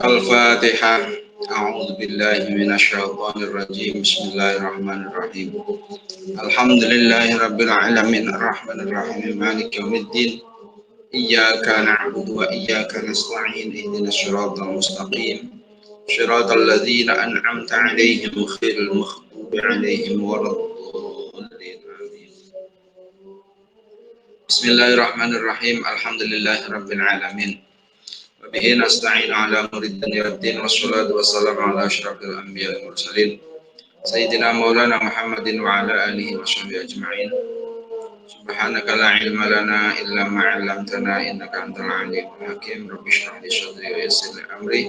Al-Fatihah. A'udzu billahi minasyaitonir rajim. Bismillahirrahmanirrahim. Alhamdulillahirabbil alamin arrahmanir rahim maliki yaumiddin. Iyyaka na'budu wa iyyaka nasta'in. Ihdinas shiratal mustaqim. Shiratal ladzina an'amta 'alaihim ghairil maghdubi 'alaihim waladdallin. Bismillahirrahmanirrahim. Alhamdulillahirabbil alamin. Wabihi nasta'inu ala murid dunya waddin wassalatu wassalamu ala asyrafil anbiya wal mursalin Sayyidina Maulana Muhammadin wa ala alihi wa sahbihi ajma'in. Subhanaka la ilma lana illa ma 'allamtana innaka antal alimul hakim. Rabbi shrah li sadri wa yassir li amri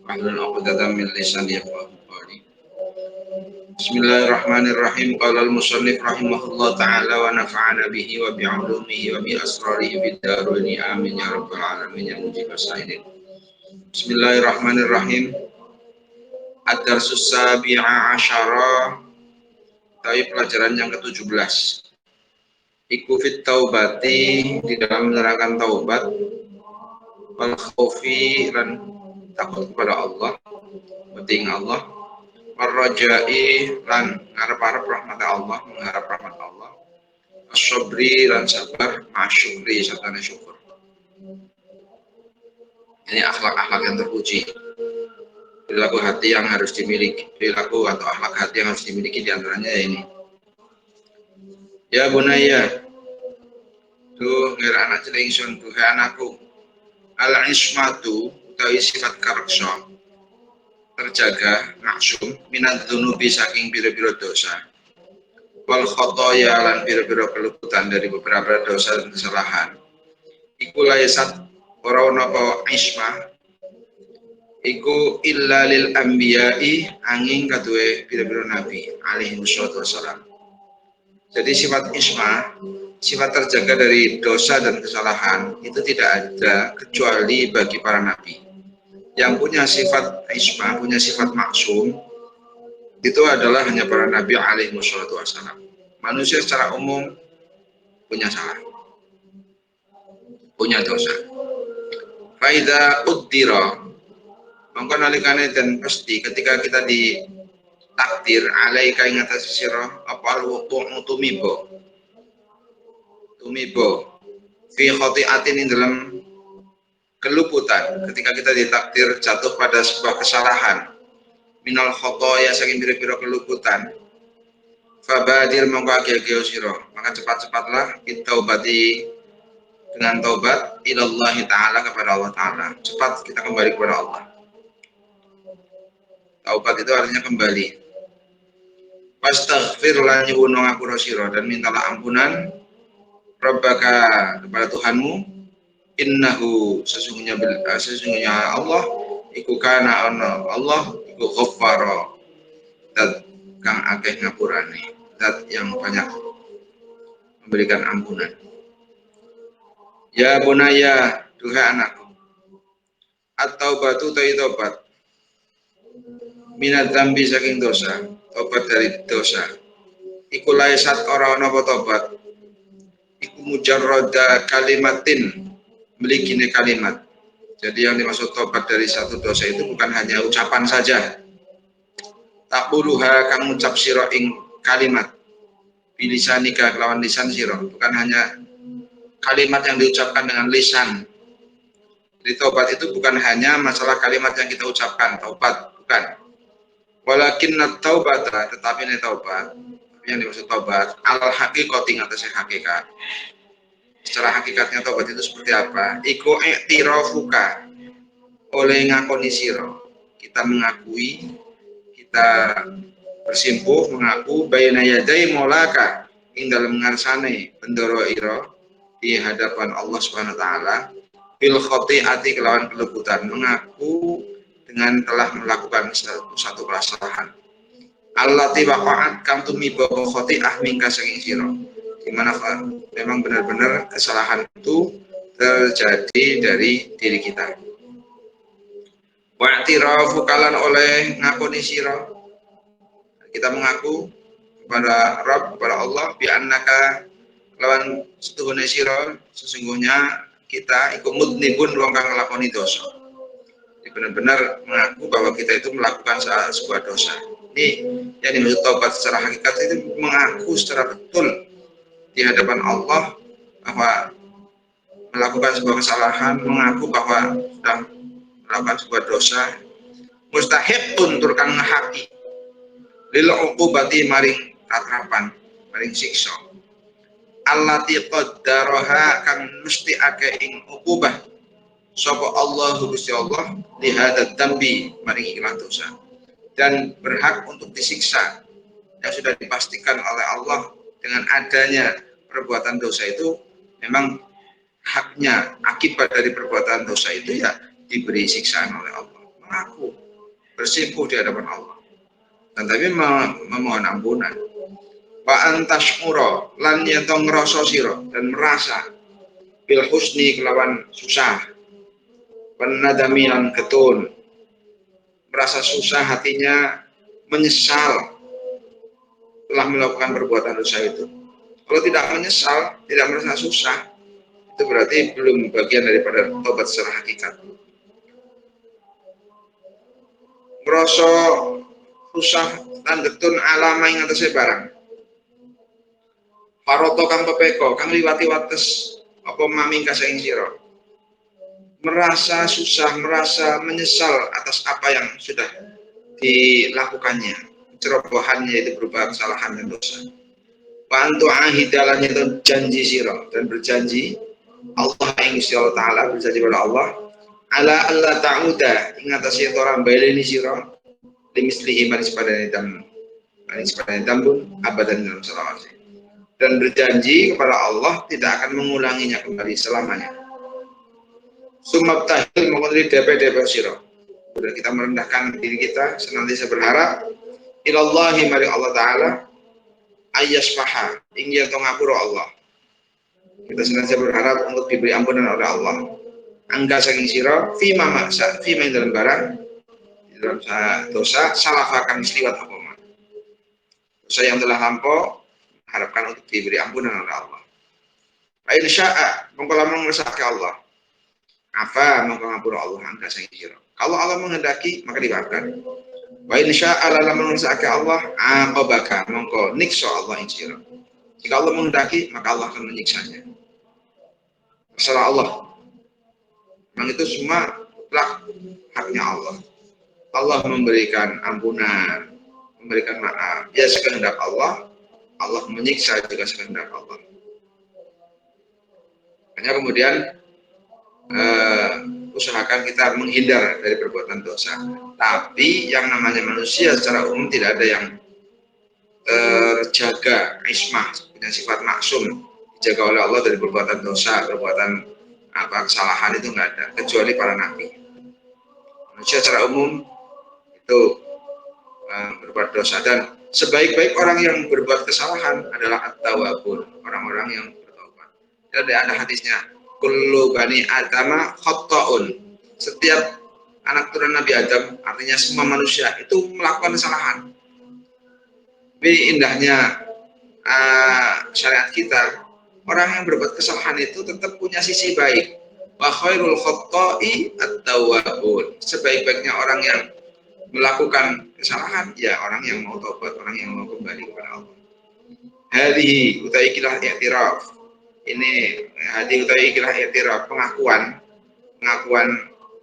wahlul 'uqdatam min lisani yafqahu qawli. Bismillahirrahmanirrahim. Qala al-musannif rahimahullah ta'ala wa nafa'ana bihi wa bi'ulumihi wa bi asrarihi bid darain amin ya rabbal alamin ya mujibas sa'ilin. Bismillahirrahmanirrahim. Ad-darsus sabi'a asyara, tapi pelajaran yang ke-17. Iku fit taubati, di dalam menerangkan taubat, wal khaufi, dan takut kepada Allah, penting Allah, warrajai, dan ngarep-harap rahmat Allah, mengharap rahmat Allah, as-sabri, dan sabar, ma'asyukri, serta syukur. Ini akhlak-akhlak yang terpuji. Perilaku hati yang harus dimiliki, perilaku atau akhlak hati yang harus dimiliki diantaranya ini. Ya bunaya, tuh ngir anak celingsun, tuh anakku, al-ismatu, utawi sifat karaksa, terjaga, maksum, minat dunubi saking biro-biro dosa, wal khotoya lan biro-biro keluputan dari beberapa dosa dan kesalahan. Iku laisat ora ono apa ismah, iku illa lil anbiya'i angin kaduwe biro-biro nabi alaihi wassalam. Jadi sifat isma, sifat terjaga dari dosa dan kesalahan itu tidak ada kecuali bagi para nabi. Yang punya sifat isma, punya sifat maksum, itu adalah hanya para nabi alaihi wassalam. Manusia secara umum punya salah, punya dosa. Faida uddira, mongko nalikane dan pasti ketika kita di takdir alaika ing atas sira apa wuqu'u tumibo fi khati'atin ing dalam keluputan, ketika kita ditakdir jatuh pada sebuah kesalahan minal khotoya saking biro-biro keluputan, fabadir mongko age-age sira, maka cepat-cepatlah bitaubati dengan taubat ilallahi ta'ala, kepada Allah ta'ala. Cepat kita kembali kepada Allah. Taubat itu artinya kembali. Wastaghfir lan nyuwun ngapura sira, dan mintalah ampunan Rabbaka, kepada Tuhanmu, innahu sesungguhnya Allah iku kana ana Allah iku ghaffara, zat kang akeh ngapurane, zat yang banyak memberikan ampunan. Ya bunaya, duhai anakku, at-taubatu taubat, minat dzambi saking dosa, tobat dari dosa. Iku laisat ora ana apa tobat. Iku mujarrada kalimatin, meligine kalimat. Jadi yang dimaksud tobat dari satu dosa itu bukan hanya ucapan saja. Taquluha kang ngucap sira ing kalimat. Bilisanika kelawan lisan sira, bukan hanya kalimat yang diucapkan dengan lisan. Jadi tobat itu bukan hanya masalah kalimat yang kita ucapkan, tobat, bukan. Walakin at-taubata, tetapi ini taubat, yang dimaksud taubat al-haqiqati atas hakikat. Secara hakikatnya taubat itu seperti apa? Iku i'tirafuka, oleh ngakoni sira, kita mengakui, kita bersimpuh mengaku baina yadai maulaka, ing dalam ngarsane bendoro ira di hadapan Allah Subhanahu wa taala, bil khati'ati kelawan kelebutan, mengaku dengan telah melakukan satu kesalahan. Allati waqa'at kang tumiba khati'ah mingka saking sira. Di mana memang benar-benar kesalahan itu terjadi dari diri kita. Wa'tirafu kalan oleh ngakoni sira, kita mengaku kepada Rabb, kepada Allah, bi annaka lawan setuhune sira, sesungguhnya kita iku mudnibun wong kang nglakoni dosa. benar-benar mengaku bahwa kita itu melakukan sebuah dosa. Ini yang dimaksud taubat secara hakikat itu mengaku secara betul di hadapan Allah bahwa melakukan sebuah kesalahan, mengaku bahwa sudah melakukan sebuah dosa, mustahikun tur kang ngehaki lil uqubati maring tatrapan, maring siksa. Allati qaddaraha kang mesti ake ing uqubah sapa Allah Gusti Allah li hadzal dambi maring ikhlas dosa, dan berhak untuk disiksa yang sudah dipastikan oleh Allah dengan adanya perbuatan dosa itu. Memang haknya akibat dari perbuatan dosa itu ya diberi siksaan oleh Allah, mengaku bersimpuh di hadapan Allah, dan tapi memohon ampunan. Wa antashmura lan yanto ngrasa sira dan merasa bil husni kelawan susah, penadami lan getun, merasa susah hatinya, menyesal telah melakukan perbuatan dosa itu. Kalau tidak menyesal, tidak merasa susah, itu berarti belum bagian daripada tobat secara hakikat. Merasa susah dan getun alama ing atase barang. Paroto kang pepeko kang liwati wates apa mamingkas ing sira. Merasa susah, merasa menyesal atas apa yang sudah dilakukannya, cerobohannya itu berupa kesalahan dan dosa. Wa antu ahidalan itu janji sira, dan berjanji Allah ing Allah Ta'ala, berjanji pada Allah ala Allah ta'uda ing atase ora baleni sira limislihi manis padane tambun abadan dalam selawase, dan berjanji kepada Allah tidak akan mengulanginya kembali selamanya. Sumab tahil mengundri DP sira, sudah kita merendahkan diri kita senantiasa berharap ilallahi mari Allah Ta'ala ayyasfaha ing yen to ngapura Allah. Kita senantiasa berharap untuk diberi ampunan oleh Allah. Angga saking sira fima maksa fima dalam barang dalam dosa salafakan seliwat apa man. Dosa yang telah lampau harapkan untuk diberi ampunan oleh Allah. Fa in syaa mongko lamun ngersake Allah. Apa mongko ngapura Allah angga saking sira. Kalau Allah menghendaki maka dimaafkan. Wa in syaa lamun ngersake Allah aqabaka mongko niksa Allah ing sira. Jika Allah menghendaki maka Allah akan menyiksanya. Masalah Allah. Memang itu semua haknya Allah. Allah memberikan ampunan, memberikan maaf. Ya sekehendak Allah, Allah menyiksa juga sekehendak Allah. Hanya kemudian usahakan kita menghindar dari perbuatan dosa. Tapi yang namanya manusia secara umum tidak ada yang terjaga ismah, punya sifat maksum, dijaga oleh Allah dari perbuatan dosa, perbuatan kesalahan itu nggak ada, kecuali para nabi. Manusia secara umum itu berbuat dosa, dan sebaik-baik orang yang berbuat kesalahan adalah at-tawwabun, orang-orang yang bertobat. Jadi ada hadisnya, kullu bani adama khatta'un. Setiap anak turunan Nabi Adam, artinya semua manusia itu melakukan kesalahan. Tapi indahnya syariat kita, orang yang berbuat kesalahan itu tetap punya sisi baik. Wa khairul khatta'i at-tawwabun. Sebaik-baiknya orang yang melakukan kesalahan ya orang yang mau tobat, orang yang mau kembali kepada Allah. Hadhihi utai kilah i'tiraf. Ini hadhihi utai kilah i'tiraf, pengakuan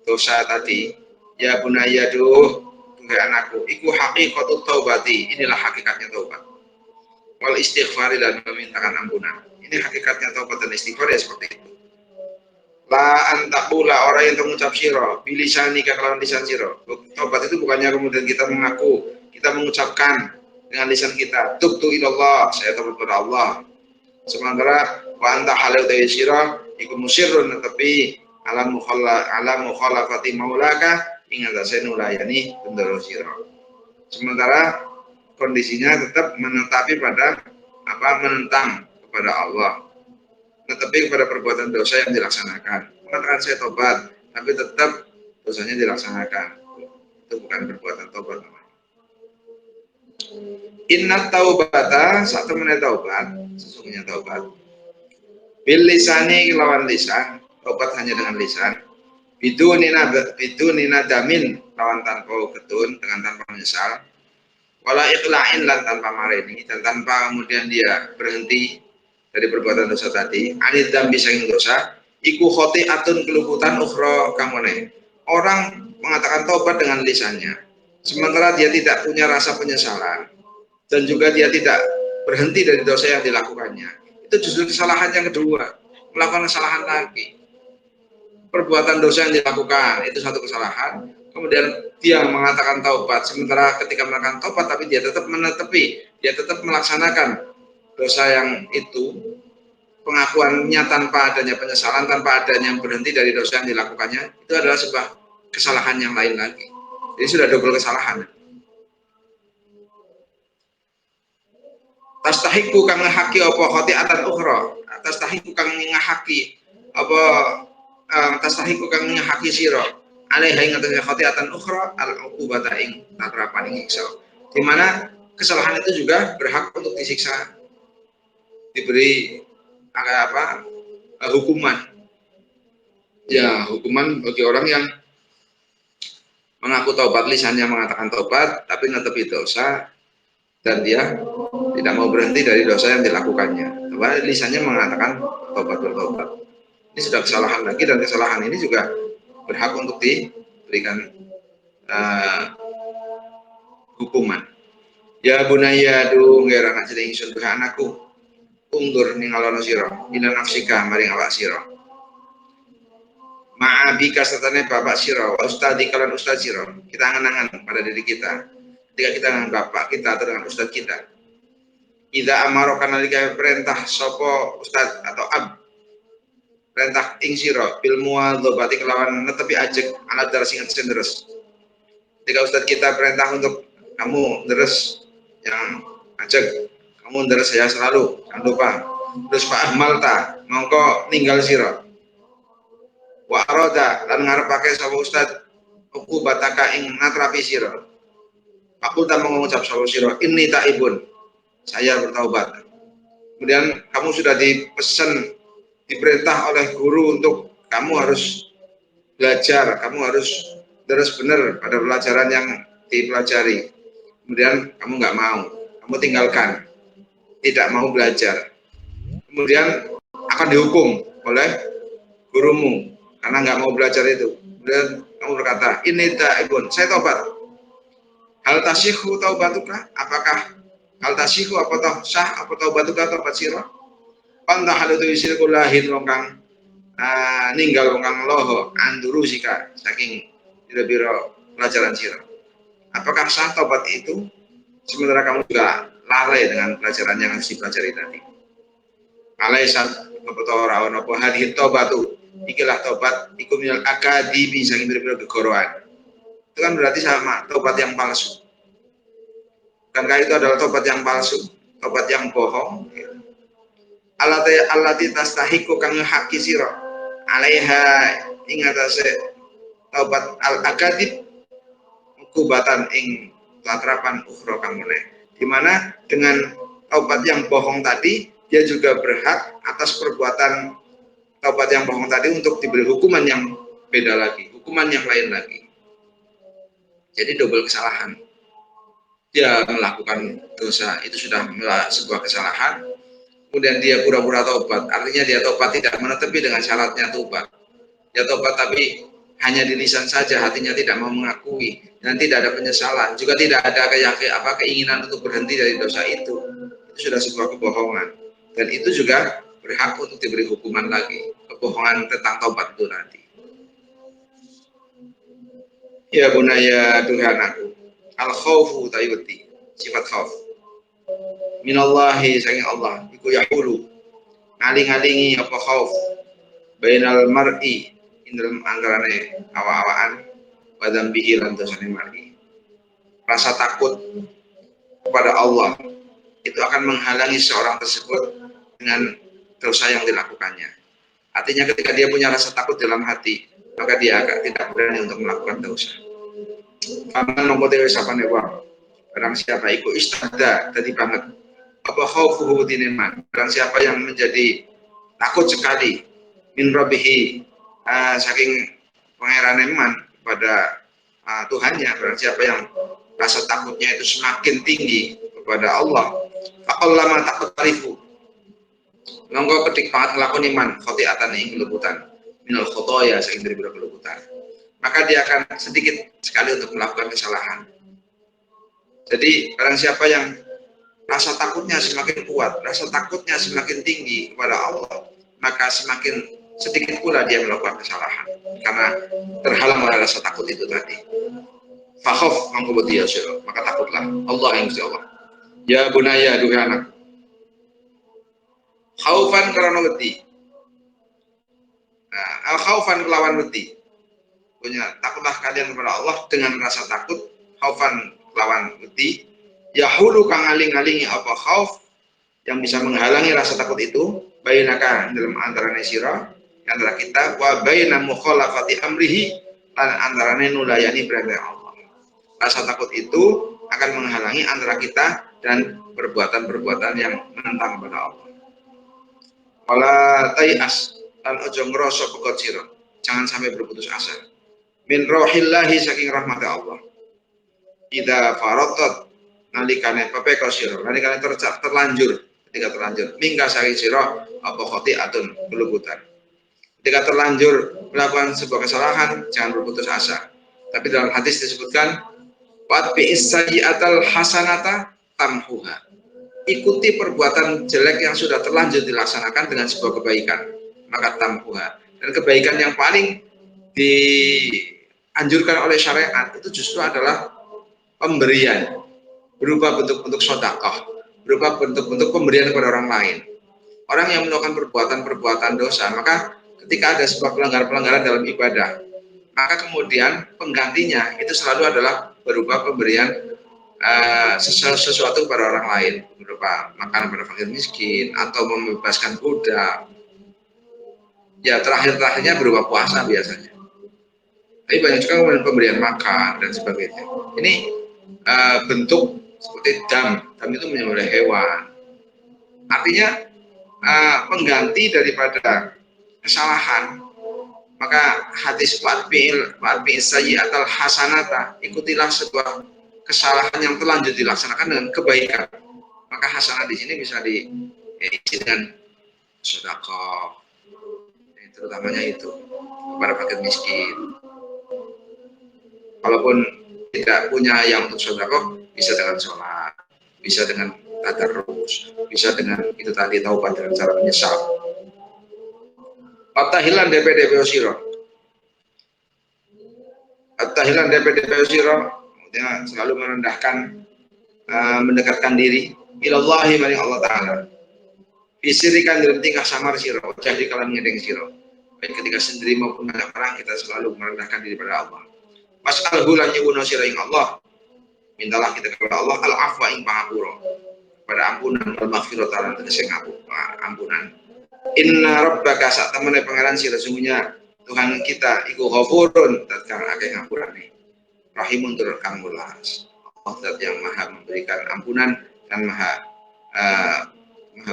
dosa tadi. Ya bunayya duh anakku, iku haqiqatut taubati. Inilah hakikatnya taubat. Wal istighfari dan memintakan ampunan. Ini hakikatnya taubat dan istighfar ya seperti itu. La antakula orang yang mengucap siro, bilisani kelawan lisan siro. Taubat itu bukannya kemudian kita mengaku, kita mengucapkan dengan lisan kita. Tubtu ilallah, saya taubat kepada Allah. Sementara wa anta halal dari siro, iku musirun, tetapi alam mukhalafati maulaka, ingat saya nulayani bendoro siro. Sementara kondisinya tetap menetapi pada menentang kepada Allah, tetapi kepada perbuatan dosa yang dilaksanakan. Mengatakan saya tobat, tapi tetap dosanya dilaksanakan. Itu bukan perbuatan tobat namanya. Inna taubata, saat temennya taubat, sesungguhnya taubat. Bil lisani lawan lisan, taubat hanya dengan lisan. biduni nadamin lawan tanpa ketun, dengan tanpa menyesal, wala iqla'in lan tanpa mareni, dan tanpa kemudian dia berhenti dari perbuatan dosa tadi, anid dzambi saking dosa, iku khoti'atun keluputan ukhra kamone. Orang mengatakan taubat dengan lisannya, sementara dia tidak punya rasa penyesalan dan juga dia tidak berhenti dari dosa yang dilakukannya. Itu justru kesalahan yang kedua, melakukan kesalahan lagi. Perbuatan dosa yang dilakukan itu satu kesalahan, kemudian dia mengatakan taubat, sementara ketika melakukan taubat tapi dia tetap menetepi, dia tetap melaksanakan dosa yang itu, pengakuannya tanpa adanya penyesalan, tanpa adanya berhenti dari dosa yang dilakukannya, itu adalah sebuah kesalahan yang lain lagi. Jadi sudah double kesalahan. Tastahiku kang ngahaki apa khoti'atan ukhra, tastahiku kang ngahaki apa tastahiku kang ngahaki sira alaiha ing atase khoti'atan ukhra al-uqubata ing tatrapan ing siksa, di mana kesalahan itu juga berhak untuk disiksa, diberi hukuman. Ya, hukuman bagi orang yang mengaku taubat, lisannya mengatakan taubat tapi netepi dosa dan dia tidak mau berhenti dari dosa yang dilakukannya. Lisannya mengatakan taubat bertobat. Ini sudah kesalahan lagi, dan kesalahan ini juga berhak untuk diberikan hukuman. Ya bunaya du ngira anak cilik ingsun duha anakku, undur ningalono sira ila nafsika maring awak sira. Ma'abika satane bapak sira wa ustadi kalan ustad sira. Kita angan-angan pada diri kita. Ketika kita dengan bapak kita atau dengan ustad kita. Idza amaro kanalika perintah sapa ustad atau ab, perintah ing sira bil muwadzabati kelawan netepi ajek ala daras sing deres. Ketika ustad kita perintah untuk kamu deres yang ajek, kamu deres saya selalu, jangan lupa. Terus Pak Ahmalta mongko ninggal sira. Wa arada lan ngarepake sapa ustad uku bataka ing natrapi sira. Fakulta mengucap sapa sira inni taibun, saya bertaubat. Kemudian kamu sudah dipesan, diperintah oleh guru untuk kamu harus belajar, kamu harus terus benar pada pelajaran yang dipelajari. Kemudian kamu nggak mau, kamu tinggalkan, tidak mau belajar. Kemudian akan dihukum oleh gurumu karena nggak mau belajar itu. Kemudian kamu berkata, ini taibun, saya taubat. Hal tasyihu taubatuka, apakah hal tasyihu apa toh sah apa taubatuka taubat sira? Pantah hal itu isi kulahin wongkang ninggal wongkang loho andurusika saking biro-biro pelajaran sira. Apakah sah taubat itu sementara kamu juga lalai dengan pelajaran yang harus dipelajari tadi? Lalai saat apa ora ono apa hadhi taubatu, ikilah taubat iku minal akadimi saking biro-biro kegoroan. Itu kan berarti sama taubat yang palsu. Bukankah itu adalah taubat yang palsu, taubat yang bohong? Allati tastahiqu kang haqi sira alaiha ing atase taubat al-akadib kubatan ing latrapan ukhra kang meneh, di mana dengan taubat yang bohong tadi dia juga berhak atas perbuatan taubat yang bohong tadi untuk diberi hukuman yang beda lagi, hukuman yang lain lagi. Jadi double kesalahan. Dia melakukan dosa itu sudah sebuah kesalahan, kemudian dia pura-pura taubat, artinya dia taubat tidak menetepi dengan syaratnya taubat. Dia taubat tapi hanya di lisan saja, hatinya tidak mau mengakui dan tidak ada penyesalan, juga tidak ada keinginan untuk berhenti dari dosa itu. Itu sudah sebuah kebohongan, dan itu juga berhak untuk diberi hukuman lagi, kebohongan tentang taubat itu nanti. Ya bunaya Tuhan aku, al khaufu tayyuti, sifat khauf minallahi saking Allah iku yaqulu ngaling-alingi apa khauf bainal mar'i indrem anggarane awa-awaan wadam bihi lan dosane mar'i. Rasa takut kepada Allah itu akan menghalangi seorang tersebut dengan dosa yang dilakukannya. Artinya ketika dia punya rasa takut dalam hati, maka dia agak tidak berani untuk melakukan dosa. Karena mengkotewi sapane wa barang siapa iku istada tadi banget apa khaufuhu dineman, barang siapa yang menjadi takut sekali min rabbihi saking pangeran iman kepada Tuhannya, barang siapa yang rasa takutnya itu semakin tinggi kepada Allah, faqallama takut tarifu, monggo ketik banget ngelakoni iman khotiatan ing kelebutan minal khotoya saking dari kelebutan, maka dia akan sedikit sekali untuk melakukan kesalahan. Jadi barang siapa yang rasa takutnya semakin kuat, rasa takutnya semakin tinggi kepada Allah, maka semakin sedikit pula dia melakukan kesalahan karena terhalang oleh rasa takut itu tadi. Fakhof mangkubati yasyur, maka takutlah Allah yang Gusti Allah. Ya bunaya duhai anak, khaufan karena wedi. Al khaufan kelawan wedi. Punya takutlah kalian kepada Allah dengan rasa takut, khaufan kelawan wedi. Yahulu kang aling-alingi apa khauf yang bisa menghalangi rasa takut itu, bainaka dalam antarane sira, antara kita, wa baina mukhalafati amrihi, lan antarane nulayani perintah Allah. Rasa takut itu akan menghalangi antara kita dan perbuatan-perbuatan yang menentang kepada Allah. Wala tai'as, lan ojo ngrasa pekot sira, jangan sampai berputus asa. Min rohillahi saking rahmat Allah. Idza faratat nalikane pepeko sira, nalikane terlanjur, ketika terlanjur mingga sari sira apa khotiatun kelubutan. Ketika terlanjur melakukan sebuah kesalahan, jangan berputus asa. Tapi dalam hadis disebutkan watbi sayyi'atal hasanata tamhuha. Ikuti perbuatan jelek yang sudah terlanjur dilaksanakan dengan sebuah kebaikan, maka tamhuha. Dan kebaikan yang paling dianjurkan oleh syariat itu justru adalah pemberian berupa bentuk-bentuk sedekah, berupa bentuk-bentuk pemberian kepada orang lain. Orang yang melakukan perbuatan-perbuatan dosa, maka ketika ada sebuah pelanggaran dalam ibadah, maka kemudian penggantinya itu selalu adalah berupa pemberian sesuatu kepada orang lain, berupa makanan pada fakir miskin atau membebaskan budak. Ya terakhirnya berupa puasa biasanya. Tapi banyak juga pemberian makan dan sebagainya. Ini bentuk seperti dam itu menyembelih hewan. Artinya pengganti daripada kesalahan. Maka hadis watbi'il sayyi'atal hasanata, ikutilah sebuah kesalahan yang terlanjur dilaksanakan dengan kebaikan. Maka hasanah di sini bisa diisi dengan sedekah, terutamanya itu kepada fakir miskin. Kalaupun tidak punya yang untuk sedekah, bisa dengan sholat, bisa dengan tadarrus, bisa dengan itu tadi taubat dengan cara menyesal. At-tahilan DPDP sira. At-tahilan DPDP sira, selalu merendahkan, mendekatkan diri ilallahi maring Allah Ta'ala. Bisirikan dalam tingkah samar sira, jadi kalian ngedeng sira. Baik ketika sendiri maupun ada perang, kita selalu merendahkan diri pada Allah. Mas'alhu lan nyuwun sira ing Allah. Mintalah kita kepada Allah al-afwa ing pangapura, pada ampunan wal maghfirah lan tegese ampunan. Inna rabbaka sak temene pangeran sira sesungguhnya Tuhan kita iku ghafurun, zat kang akeh ngapurane, rahimun tur kang welas. Allah zat yang maha memberikan ampunan dan maha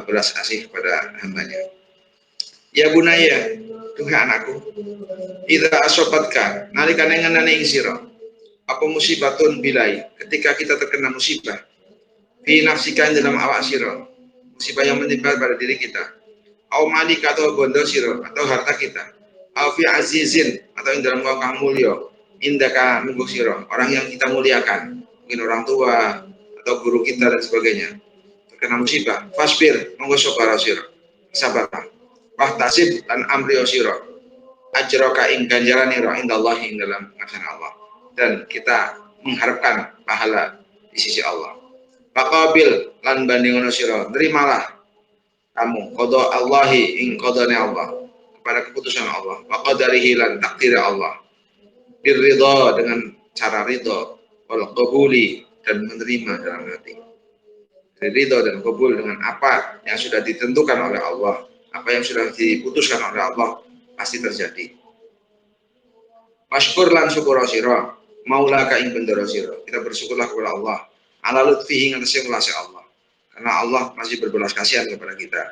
belas kasih kepada hambanya. Ya bunaya, duhai anakku, idza asobatka nalikane ngenane ing sira apa musibatun bilai, ketika kita terkena musibah fi nafsika dalam awak sira, musibah yang menimpa pada diri kita, au malik atau bondo siro atau harta kita, au fi azizin atau yang dalam kang mulya, indaka munggu siro orang yang kita muliakan, mungkin orang tua atau guru kita dan sebagainya, terkena musibah, fasbir monggo sabar siro, sabarlah, wahtasib dan amrio siro, ajroka ing ganjaran iro indallah ing dalam ngarsane Allah, dan kita mengharapkan pahala di sisi Allah. Faqabil lan bandingono siro, terimalah kamu qada Allahi ing qadane Allah, kepada keputusan Allah, wa qadarihi lan takdir Allah, birridha dengan cara ridha, wal qabuli dan menerima dalam hati. Ridha dan qabul dengan apa yang sudah ditentukan oleh Allah, apa yang sudah diputuskan oleh Allah pasti terjadi. Masykur lan syukur sira, maulaka ing bendera sira. Kita bersyukurlah kepada Allah ala lutfihi ngatasi welase Allah. Karena Allah masih berbelas kasihan kepada kita.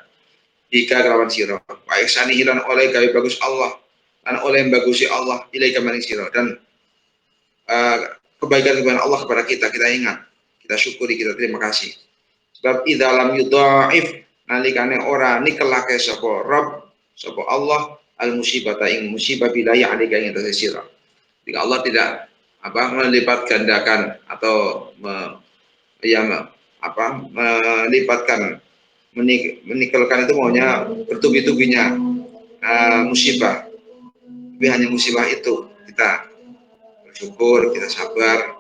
Jika kelawan siro, wa ihsani hilan oleh gawe bagus Allah, lan oleh bagusi Allah ilaika maring sira dan kebaikan-kebaikan Allah kepada kita ingat, kita syukuri, kita terima kasih. Sebab idza lam yudha'if nalikane ora nikelake sapa Rabb sapa Allah al musibata ing musibah bilaya alika ing atas sira. Jika Allah tidak melipat gandakan atau melipatkan menikelkan itu maunya bertubi-tubinya musibah. Tapi hanya musibah itu kita bersyukur, kita sabar,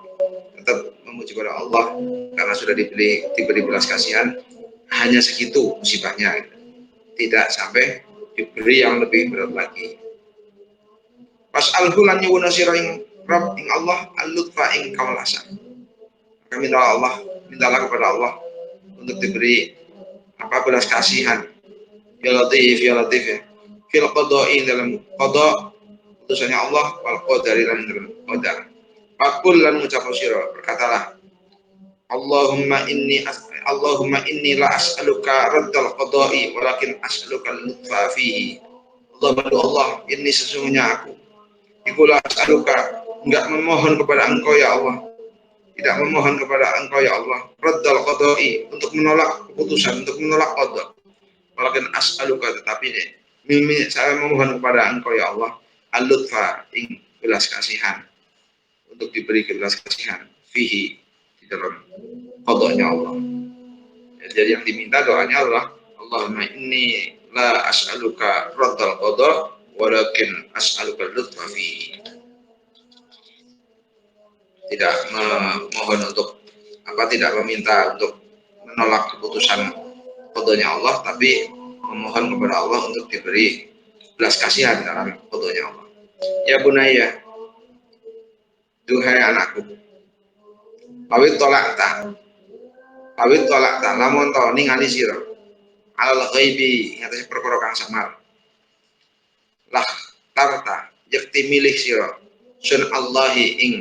tetap memuji kepada Allah karena sudah diberi belas kasihan. Hanya segitu musibahnya, tidak sampai diberi yang lebih berat lagi. Pas al-hulan nyuwun sira ing Rabb ing Allah al-lutfa ing kawelasan. Maka mintalah kepada Allah untuk diberi belas kasihan. Ya Latif ya. Fil qada'i dalam qada putusannya Allah wal qadari lan dalam qadar. Fakul lan ngucap sira berkatalah Allahumma inni la as'aluka raddal qada'i walakin as'aluka al-lutfa fihi. Allah ini sesungguhnya aku ikulah as'aluka enggak memohon kepada engkau ya Allah, tidak memohon kepada engkau ya Allah raddal qada'i untuk menolak keputusan, untuk menolak qada. Walakin as'aluka tetapi saya memohon kepada engkau ya Allah al-lutfa ing belas kasihan, untuk diberi belas kasihan fihi di dalam qadanya Allah. Jadi yang diminta doanya adalah Allahumma inni la as'aluka raddal qada walakin as'aluka lutfa fihi. Tidak memohon untuk tidak meminta untuk menolak keputusan qadanya Allah, tapi memohon kepada Allah untuk diberi belas kasihan dalam qadanya Allah. Ya bunayya, duhai anakku, awit tolak lamun to ningali sira alal ghaibi ing atase perkara kang samar lah tarta yakti milih sira sun Allahi ing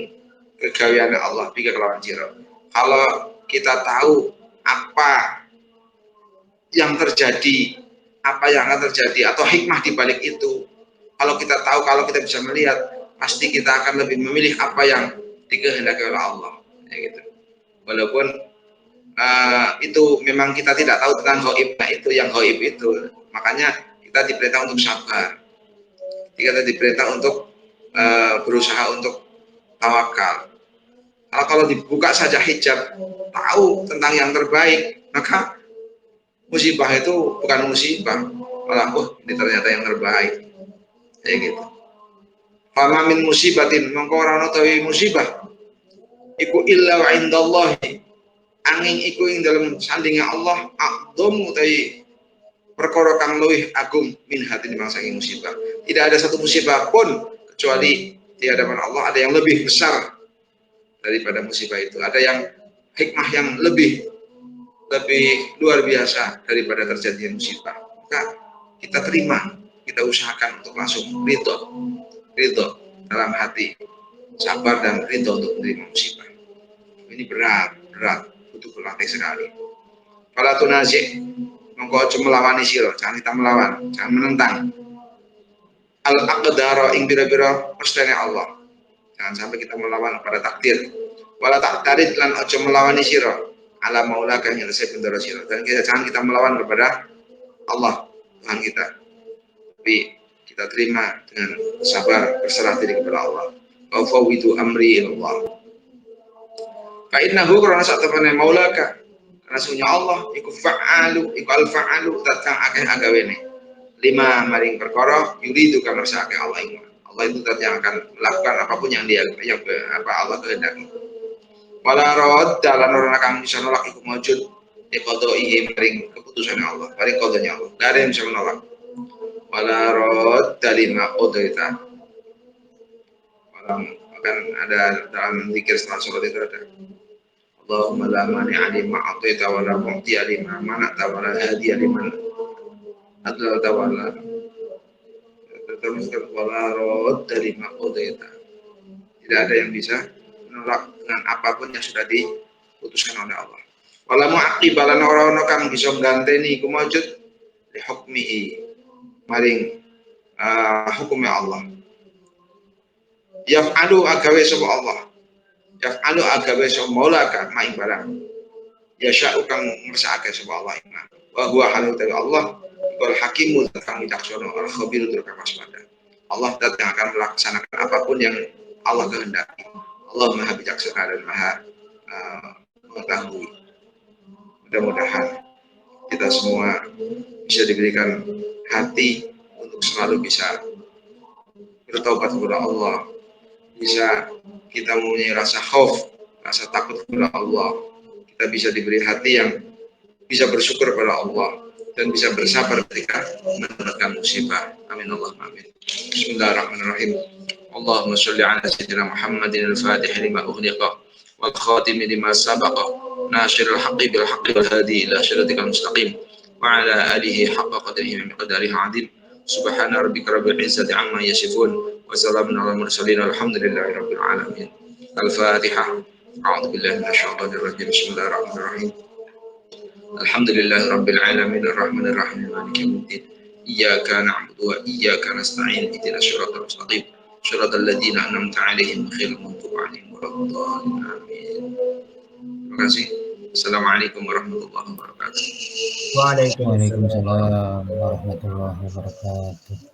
kegaweane Allah bika kelawan sira. Kalau kita tahu apa yang terjadi, apa yang akan terjadi atau hikmah di balik itu, kalau kita tahu, kalau kita bisa melihat, pasti kita akan lebih memilih apa yang dikehendaki oleh Allah, ya gitu. Walaupun itu memang kita tidak tahu tentang ghaib, itu yang ghaib itu, makanya kita diperintah untuk sabar, kita diperintah untuk berusaha untuk tawakal. Kalau dibuka saja hijab, tahu tentang yang terbaik, maka musibah itu bukan musibah, malah ini ternyata yang terbaik, kayak gitu. Fama min musibatin mongko ora ana tawi musibah iku illa wa indallahi angin iku ing dalam sandinge Allah aqdom utawi perkara kang luwih agung min hatin saking musibah. Tidak ada satu musibah pun kecuali di hadapan Allah ada yang lebih besar daripada musibah itu. Ada yang hikmah yang lebih luar biasa daripada terjadinya musibah. Maka kita terima, kita usahakan untuk langsung ridho dalam hati, sabar dan ridho untuk menerima musibah. Ini berat, butuh berlatih sekali. Fala tunazi, mongko aja melawani sira, jangan kita melawan, jangan menentang. Al aqdara ing bira-bira pestane Allah. Jangan sampai kita melawan pada takdir. Wala taktarid lan aja melawani sira ala maula kang nyelesai bendera sira. Dan jangan kita melawan kepada Allah Tuhan kita. Tapi kita terima dengan sabar, berserah diri kepada Allah. Wa fawwidu amri ilallah. Fa innahu karena sak temene maulaka, karena sunya Allah iku fa'alu, iku al-fa'alu tatang akeh agawene. 5 maring perkara yuridu kamar sakake Allah ing. Allah itu yang akan melakukan apapun yang Allah kehendaki. Wala rawad dalan ora kang bisa nolak iku maujud iqadaihi maring keputusan Allah, maring qadanya Allah. Enggak ada yang bisa menolak. Wala rawad dalima qadaita. Akan ada dalam zikir setelah sholat itu ada Allahumma la mani'a lima a'taita wa la mu'tiya lima mana'ta wa la hadiya liman adlalta wa la teruskan wala radda lima qadaita. Tidak ada yang bisa menolak dengan apapun yang sudah diputuskan oleh Allah. Wala mu'aqibalan ora-ora kang bisa ngganteni iku maujud li hukmihi maring hukumnya Allah. Yaf'alu agawe sapa Allah. Yaf'alu agawe sapa maula ka maing barang. Ya sya'u kang ngersakake sapa Allah ing wa huwa halu ta Allah wal hakimu kang wicaksana al khabir tur kang waspada. Allah dat yang akan melaksanakan apapun yang Allah kehendaki. Allah Maha bijaksana dan Maha mengetahui. Mudah-mudahan kita semua bisa diberikan hati untuk selalu bisa bertaubat kepada Allah, bisa kita mempunyai rasa khauf, rasa takut kepada Allah, kita bisa diberi hati yang bisa bersyukur kepada Allah dan bisa bersabar ketika mendapatkan musibah. Amin Allahumma amin. Bismillahirrahmanirrahim. Allahumma sholli ala sayyidina Muhammadin al-Fatih lima ughliqa wal khatim lima sabaqa nasiril haqqi bil haqqi wal hadi ila siratikal mustaqim wa ala alihi haqqa qadrihi wa miqdarihi 'azim. Subhana rabbika rabbil izzati amma yasifun wa salamun alal mursalin alhamdulillahi rabbil alamin. Al-Fatihah. A'udzu billahi minasyaitonir rajim. Bismillahirrahmanirrahim. Alhamdulillahi rabbil alamin arrahmanir rahim maliki yaumiddin. Iyyaka na'budu wa iyyaka nasta'in ihdinas siratal mustaqim siratal ladzina an'amta 'alaihim ghairil maghdubi 'alaihim waladdallin. Amin. Terima kasih. Assalamualaikum warahmatullahi wabarakatuh. Waalaikumsalam warahmatullahi wabarakatuh.